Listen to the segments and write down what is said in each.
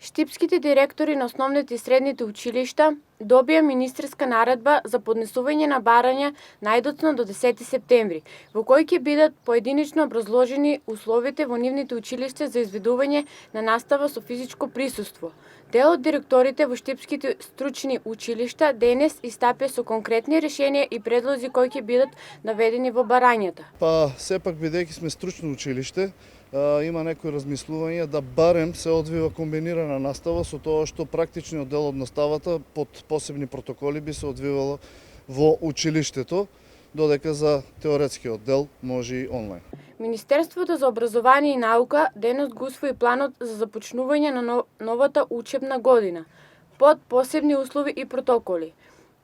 Штипските директори на основните и средните училишта добија министерска наредба за поднесување на барања најдоцна до 10 септември, во кој ќе бидат поединечно образложени условите во нивните училишта за изведување на настава со физичко присуство. Дел од директорите во штипските стручни училишта денес истапе со конкретни решенија и предлози кои ќе бидат наведени во барањата. Сепак бидејќи сме стручно училиште, има некои размислувања да барем се одвива комбинирана настава со тоа што практичниот дел од наставата под посебни протоколи би се одвивало во училиштето, додека за теоретскиот дел може и онлайн. Министерството за образование и наука денес го усвои планот за започнување на новата учебна година под посебни услови и протоколи.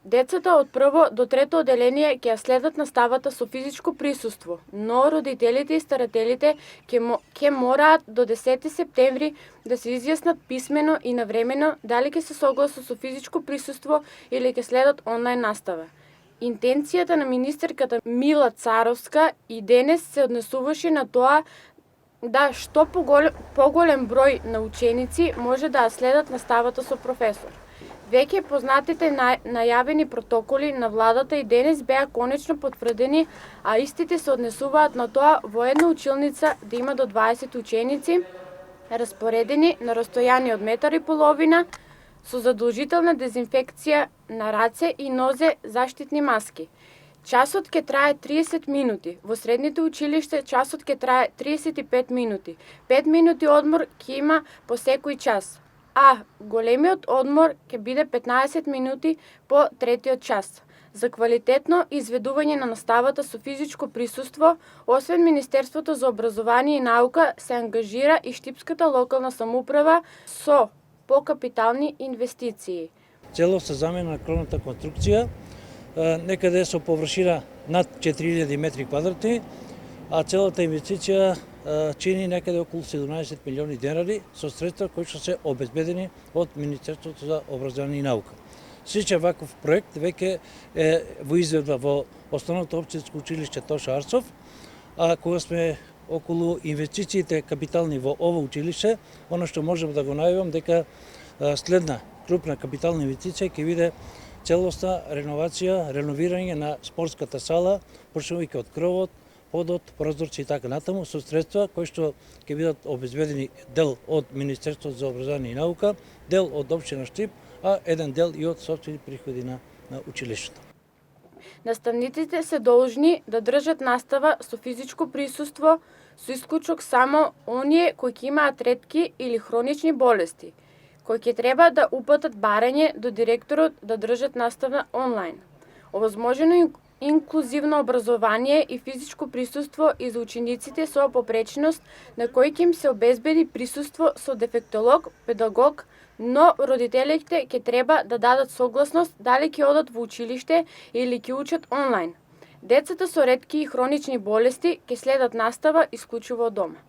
Децата од прво до трето оделение ќе ја следат наставата со физичко присуство, но родителите и старателите ќе мораат до 10 септември да се изјаснат писмено и навремено дали ќе се согласат со физичко присуство или ќе следат онлайн настава. Интенцијата на министерката Мила Царовска и денес се однесуваше на тоа да што поголем број на ученици може да следат наставата со професор. Веќе познатите најавени протоколи на владата и денес беа конечно потврдени, а истите се однесуваат на тоа во една училница да има до 20 ученици, распоредени на растојание од 1,5 метра, со задолжителна дезинфекција на раце и нозе, заштитни маски. Часот ќе трае 30 минути, во средните училишта часот ќе трае 35 минути. 5 минути одмор ќе има по секој час, а големиот одмор ќе биде 15 минути по третиот час. За квалитетно изведување на наставата со физичко присуство, освен Министерството за образование и наука, се ангажира и Штипската локална самоуправа со покапитални инвестиции. Целоста замена на кровната конструкција, некаде со површина над 4000 метри квадратни, а целата инвестиција чини некаде околу 17 милиони денари со средства кои што се обезбедени од Министерството за образование и наука. Сличен ваков проект веќе е во изведба во Основното општинско училиште Тоша Арцов, а кога сме околу инвестициите капитални во ова училиште, оно што можам да го најавам дека следна крупна капитална инвестиција ќе биде целосна реновирање на спортската сала, почнувајќи од кровот, подот, прозорци и така натаму, со средства кои што ќе бидат обезбедени дел од Министерството за образование и наука, дел од општина Штип, а еден дел и од сопствени приходи на училиштето. Наставниците се должни да држат настава со физичко присуство, со исклучок само оние кои ќе имаат ретки или хронични болести, кои ќе треба да упатат барање до директорот да држат настава онлайн. Овозможено инклузивно образование и физичко присуство и за учениците со попреченост на кои ќе им се обезбеди присуство со дефектолог, педагог, но родителите ќе треба да дадат согласност дали ќе одат во училиште или ќе учат онлайн. Децата со ретки и хронични болести ќе следат настава исклучиво од дома.